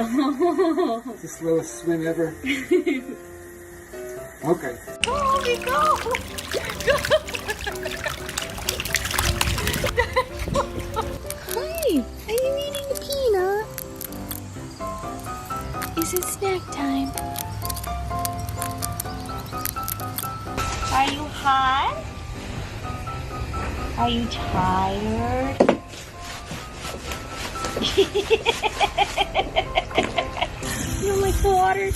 Oh. Is this the slowest swim ever? Okay. Oh, we go! Hi, are you eating a peanut? Is it snack time? Are you hot? Are you tired? You don't like the water?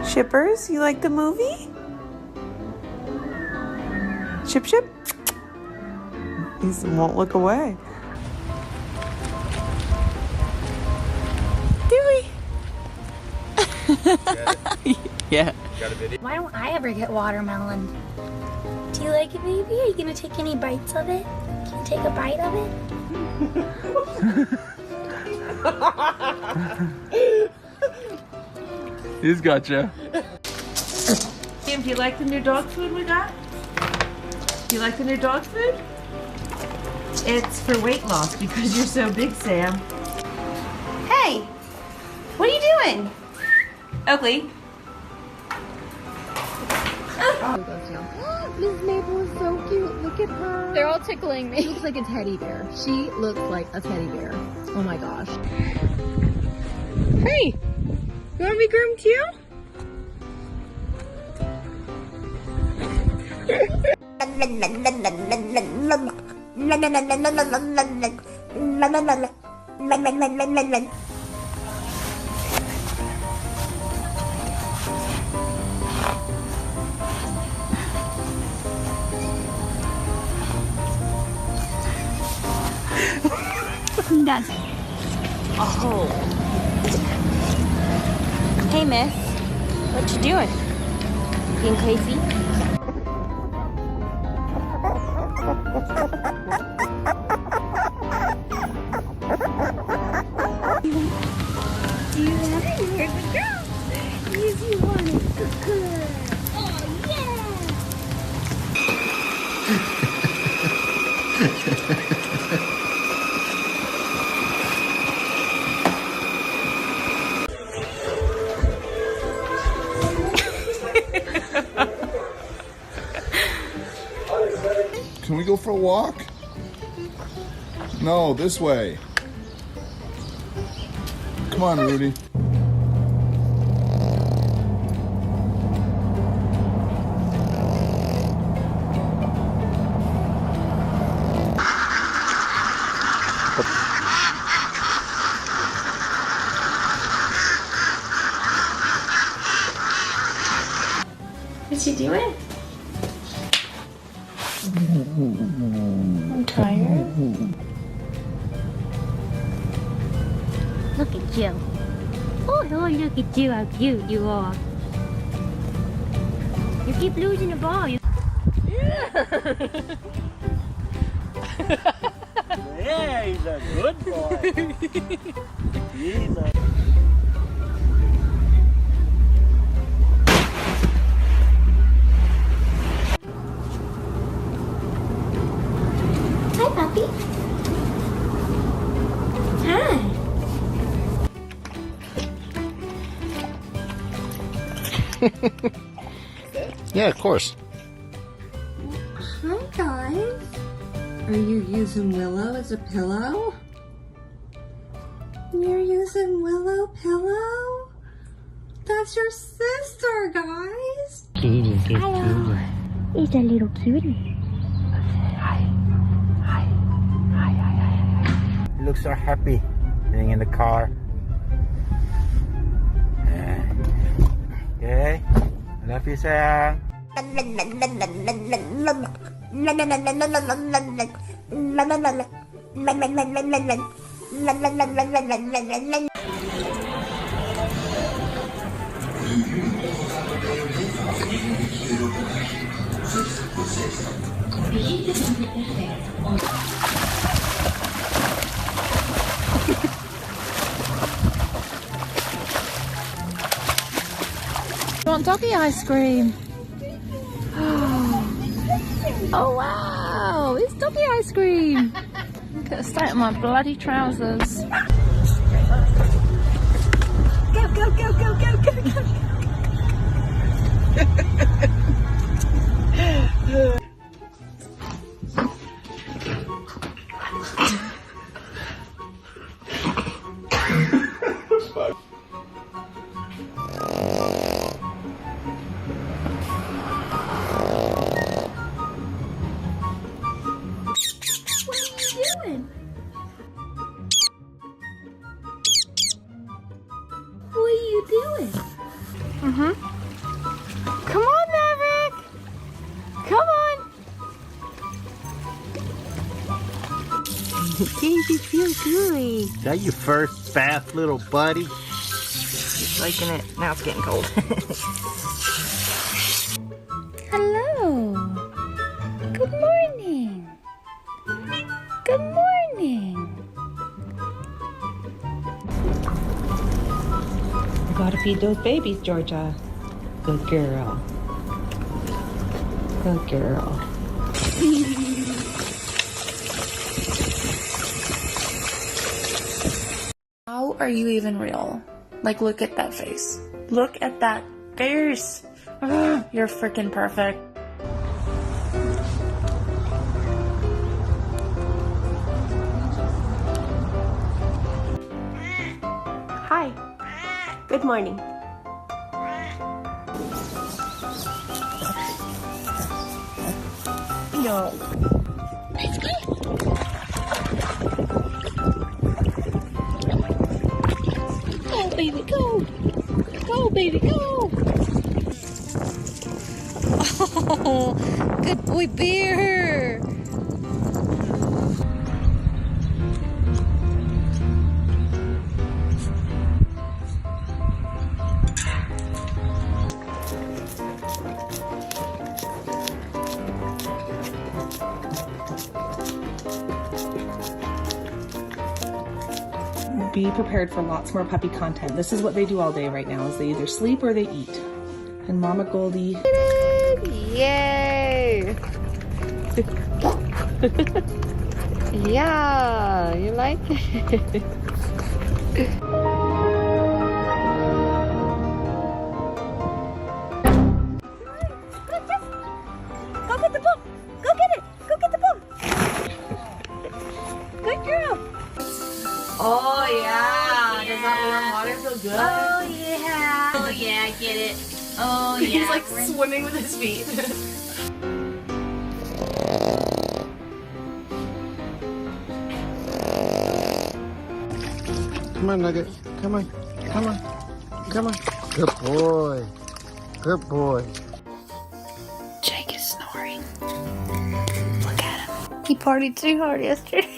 Shippers, you like the movie? Ship, ship. He won't look away. Dewey. Yeah. Why don't I ever get watermelon? Do you like it, baby? Are you gonna take any bites of it? Can you take a bite of it? He's gotcha. Sam, do you like the new dog food we got? Do you like the new dog food? It's for weight loss because you're so big, Sam. Hey! What are you doing? Oakley. Miss Maple is so cute. Look at her. They're all tickling me. She looks like a teddy bear. She looks like a teddy bear. Oh my gosh. Hey! You want to be groomed too? He does. Oh. Hey, miss. What you doing? Being crazy? Do you want it? You're the girl. Yes, you want it. Good. Oh, yeah. Can we go for a walk? No, this way. Come on, Rudy. What's she doing? I'm tired. Look at you. Oh, look at you, how cute you are. You keep losing the ball. Yeah, he's a good boy. He's a... Hi, puppy. Hi. Yeah, of course. Hi, guys. Are you using Willow as a pillow? You're using Willow pillow? That's your sister, guys. Hello. It's a little cutie. You look so happy being in the car. Okay. I love you, sayang. I want doggy ice cream. Oh wow, it's doggy ice cream. Look at the state of my bloody trousers. Go, go, go, go, go, go, go. What are you doing? Come on, Maverick. Come on. Daisy feels good. Is that your first bath, little buddy? Liking it. Now it's getting cold. Hello. Good morning. Good morning. You gotta feed those babies, Georgia. Good girl. Good girl. How are you even real? Like, look at that face. Look at that face. Ugh, you're freaking perfect. Hi. Good morning. No. Go, baby, go. Go, baby, go. Oh, good boy, Bear. Be prepared for lots more puppy content. This is what they do all day right now, is they either sleep or they eat. And Mama Goldie. Yay! Yeah, you like it? Go get the book. Go get it. Go get the book. Good girl. Oh yeah. Does that warm water feel good? Oh yeah. Oh yeah, I get it. Oh yeah. He's like swimming with his feet. Come on, Nugget. Come on. Come on. Come on. Good boy. Good boy. Jake is snoring. Look at him. He partied too hard yesterday.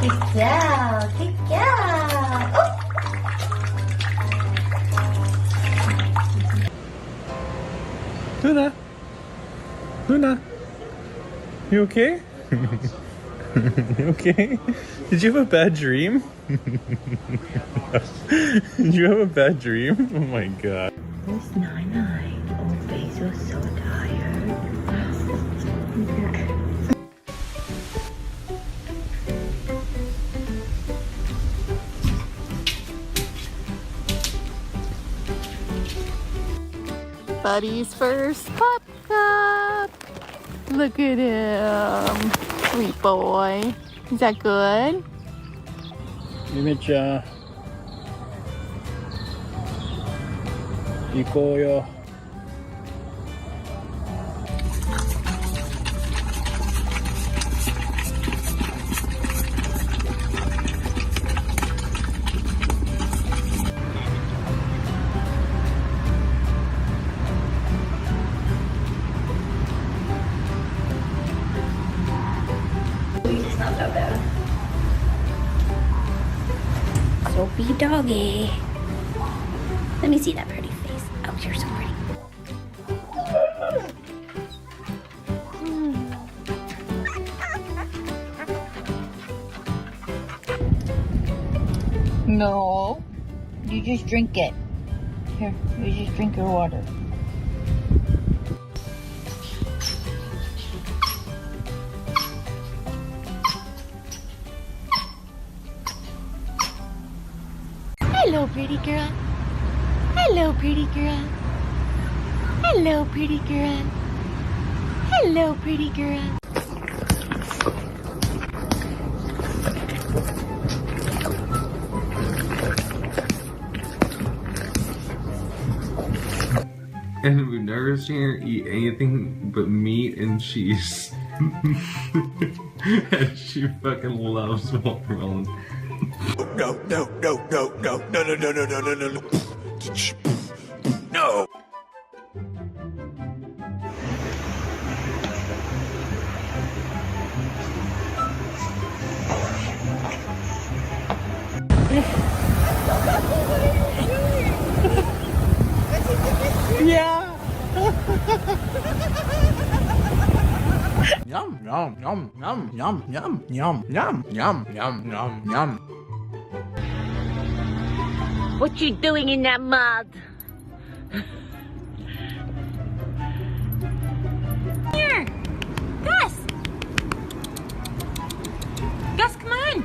Good girl. Good girl. Oh. Luna! Luna! You okay? You okay? Did you have a bad dream? Did you have a bad dream? Oh my god. It's 9-9. Oh, Basil's so tired. Buddy's first pup cup. Look at him. Sweet boy. Is that good? Yume-chan. 行こうよ. It's not that bad. Soapy doggy. Let me see that pretty face. Oh, you're so pretty. No. You just drink it. Here, you just drink your water. Hello, pretty girl. Hello, pretty girl. Hello, pretty girl. Hello, pretty girl. And we've never seen her eat anything but meat and cheese. And she fucking loves watermelon. No. No. Yeah. Yum yum yum yum yum yum yum yum yum yum yum yum. What you doing in that mud? Here, Gus. Gus, come on.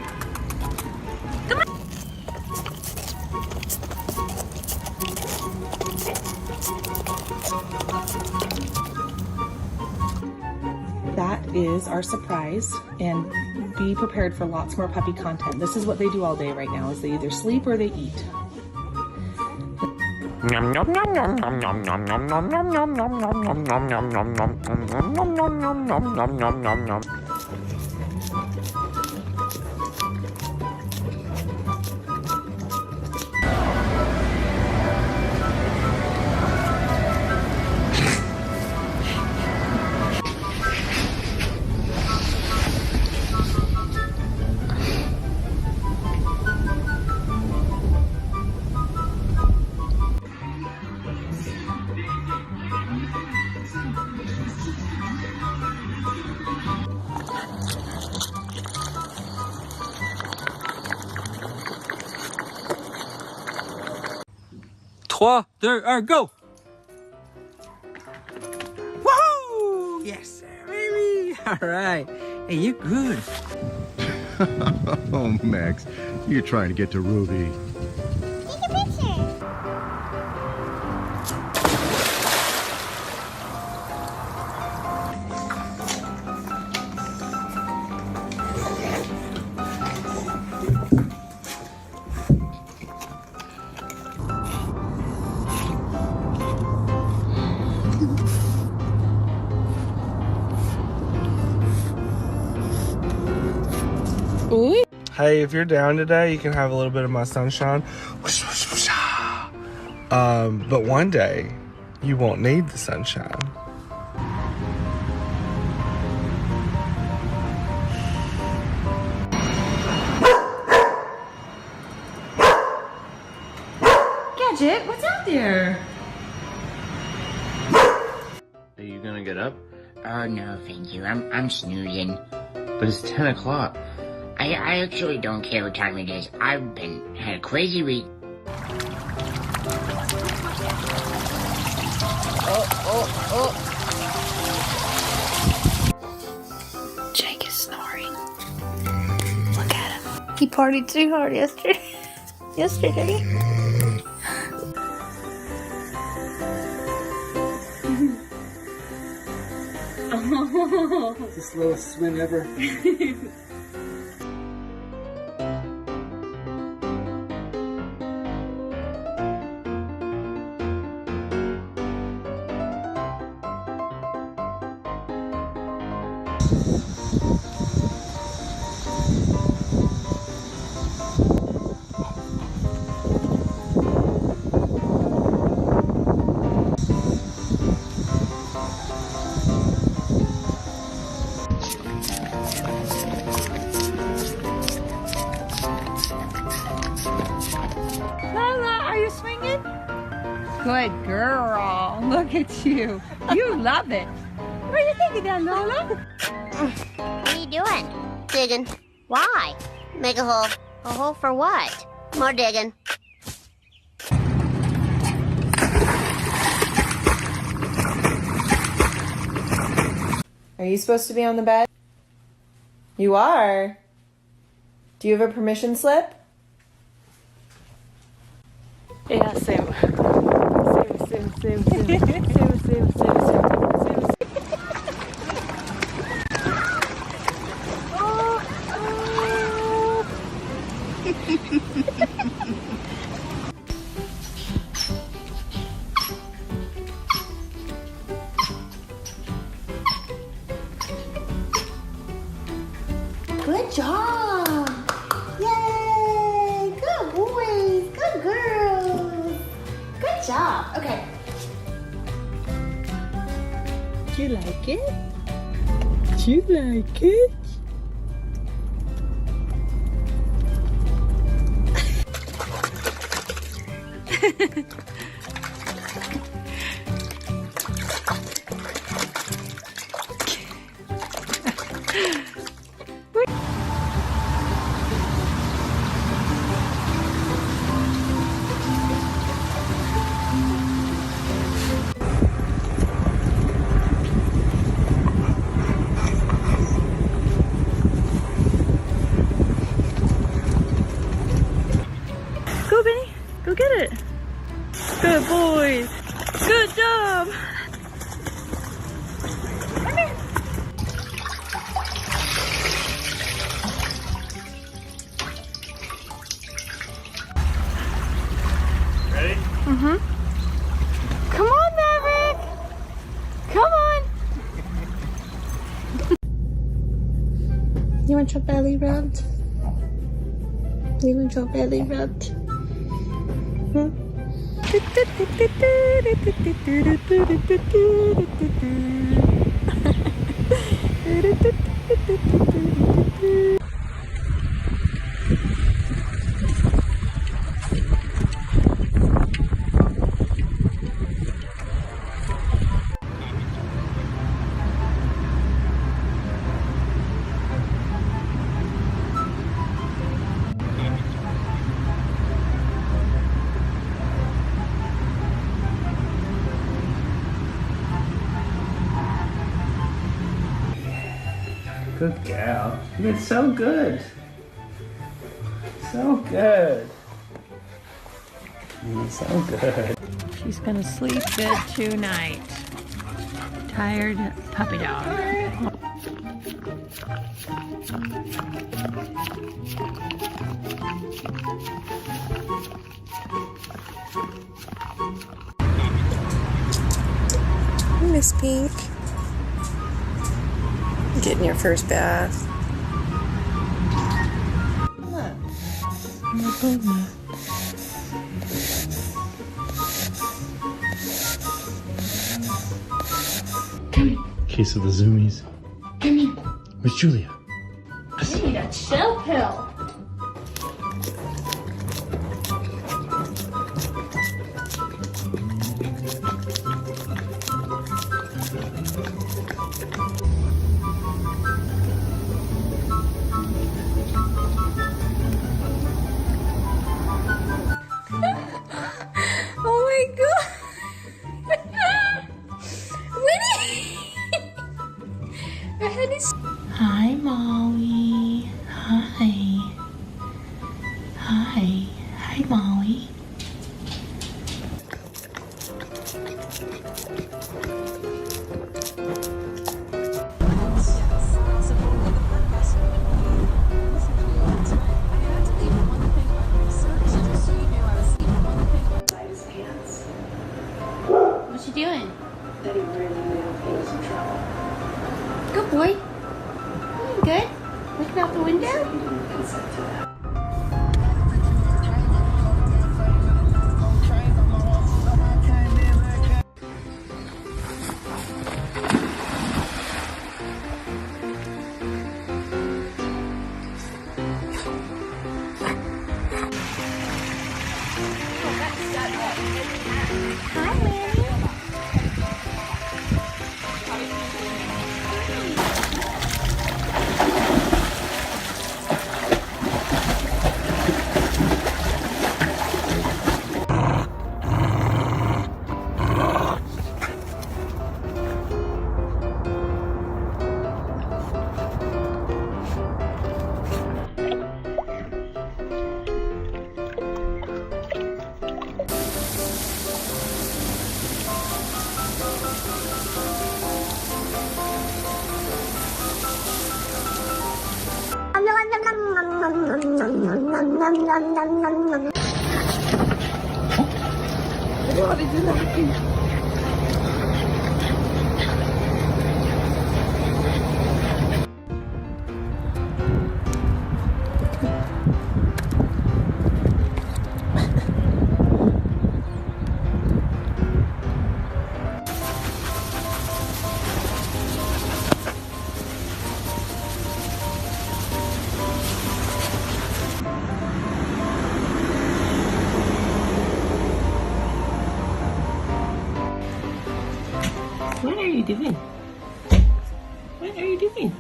Come on. That is our surprise, and be prepared for lots more puppy content. This is what they do all day right now, is they either sleep or they eat. Three, two, one, go! Woohoo! Yes, sir, baby! Alright. Hey, you're good. Oh, Max, you're trying to get to Ruby. Take a picture. Hey, if you're down today, you can have a little bit of my sunshine. But one day, you won't need the sunshine. Gadget, what's out there? Are you gonna get up? Oh no, thank you. I'm snoozing. But it's 10 o'clock. I actually don't care what time it is. I've had a crazy week. Jake is snoring. Look at him. He partied too hard yesterday. It's the slowest swim ever. Good girl. Look at you. You love it. What are you thinking there, Lola? What are you doing? Digging. Why? Make a hole. A hole for what? More digging. Are you supposed to be on the bed? You are? Do you have a permission slip? Yeah, same. Same. Good job! Yay! Good boys! Good girls! Good job! Okay. Do you like it? Do you like it? Go, Benny. Go get it. Good boys. Good job. Come here. Ready? Mm-hmm. Come on, Maverick. Come on. You want your belly rubbed? You want your belly rubbed? Hmm? Good gal. You did so good. So good. So good. She's gonna sleep good tonight. Tired puppy dog. Miss Pink. Getting your first bath. Case of the zoomies. Come here. Where's Julia? You need a chill pill. Oh my god! Winnie! Her head is. Hi, Molly. Hi. Hi. Hi, Molly. What you doing? That he really made him in some trouble. Good boy. You good? Looking out the window? He didn't consent to that. Hi, Winnie. What is it laughing? What are you doing? What are you doing?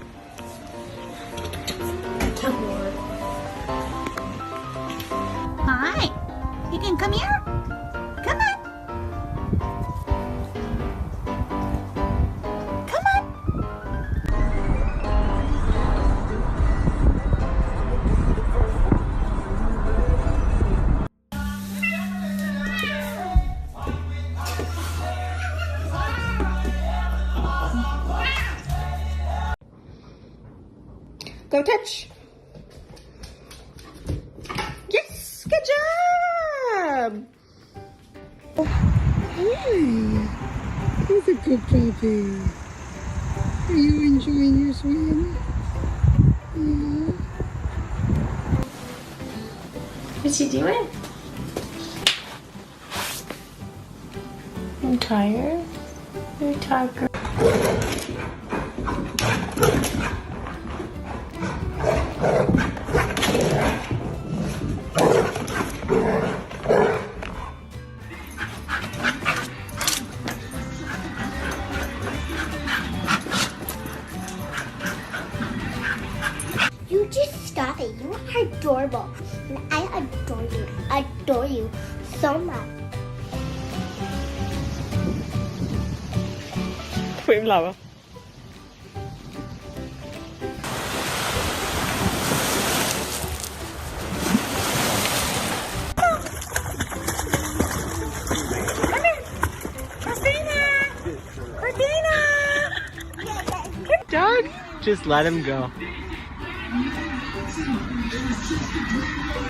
Hi. You can come here. Come on. Come on. Go touch. Yes, good job. Hi. He's a good puppy. Are you enjoying your swim? Yeah. What's he doing? I'm tired. You're tired, girl. You just stop it. You are adorable. And I adore you. Adore you so much. Får em làm không? Dog, just let him go.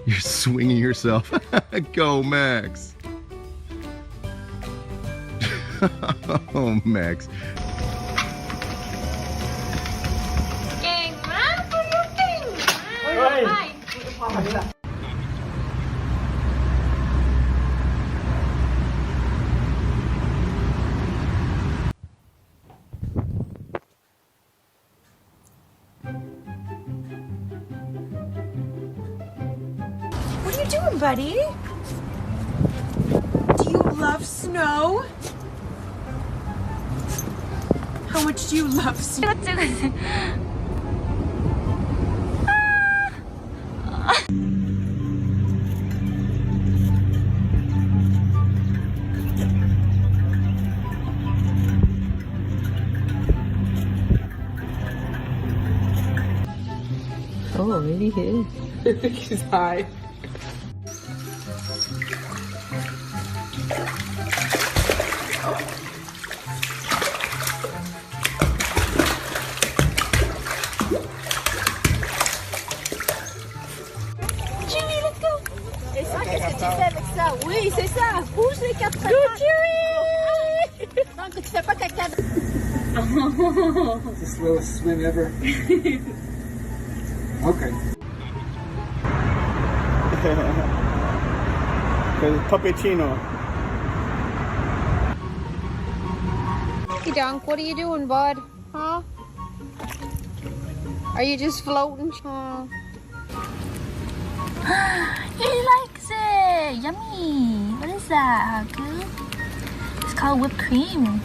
You're swinging yourself. Go, Max. Oh, Max. What are you doing, buddy? Do you love snow? How much do you love snow? Oh, maybe he is. He's high. Chewy, let's go. Et ça, qu'est-ce que tu fais avec ça? Oui, c'est ça. Pousse les quatre pattes. Go, Chewy! Tant que tu fais pas caca. It's the slowest swim ever. Okay. Puppuccino. Hey, Dunk, what are you doing, bud? Huh? Are you just floating? He likes it. Yummy. What is that? How good? It's called whipped cream.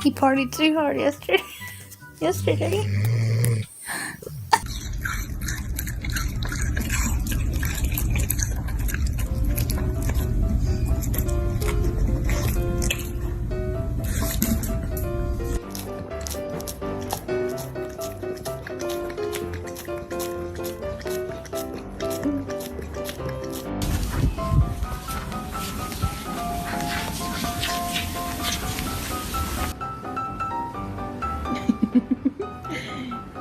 He partied too hard yesterday.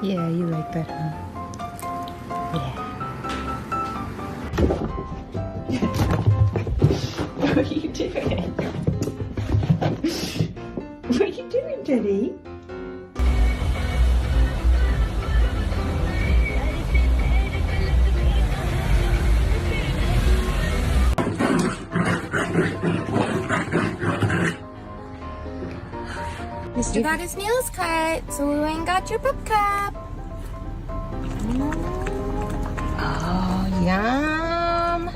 Yeah, you like that, huh? What are you doing? What are you doing, Teddy? Mr. got his nails cut, so we went and got your pup cup. Oh, yum.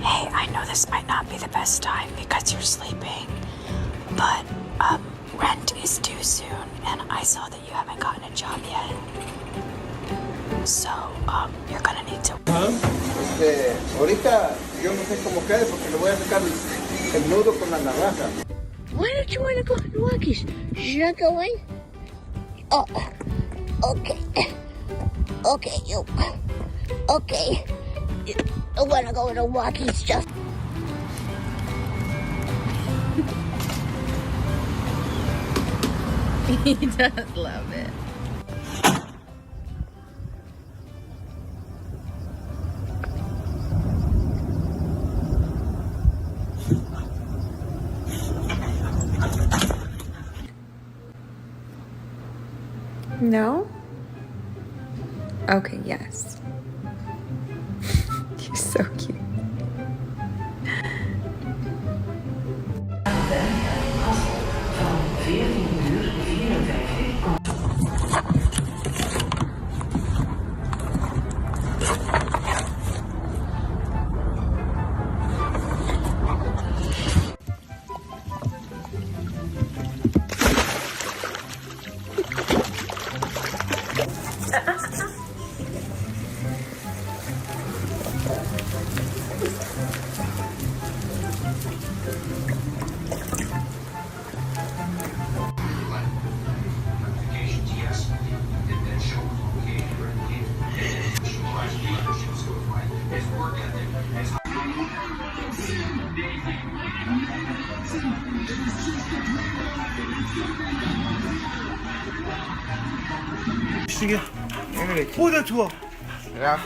Hey, I know this might not be the best time because you're sleeping, but rent is due soon, and I saw that you haven't gotten a job yet. So, you're gonna need to... Ahorita yo no sé cómo quede porque le voy a sacar el nudo con la navaja. Why don't you want to go to Rockies? You're not going? Oh, okay. Okay, you. Okay. I want to go to Rockies just. He does love it. No? Okay, yes. You're so cute. 시계. 오, 나 좋아. 야,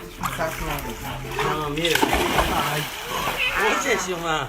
mira. Ese es más.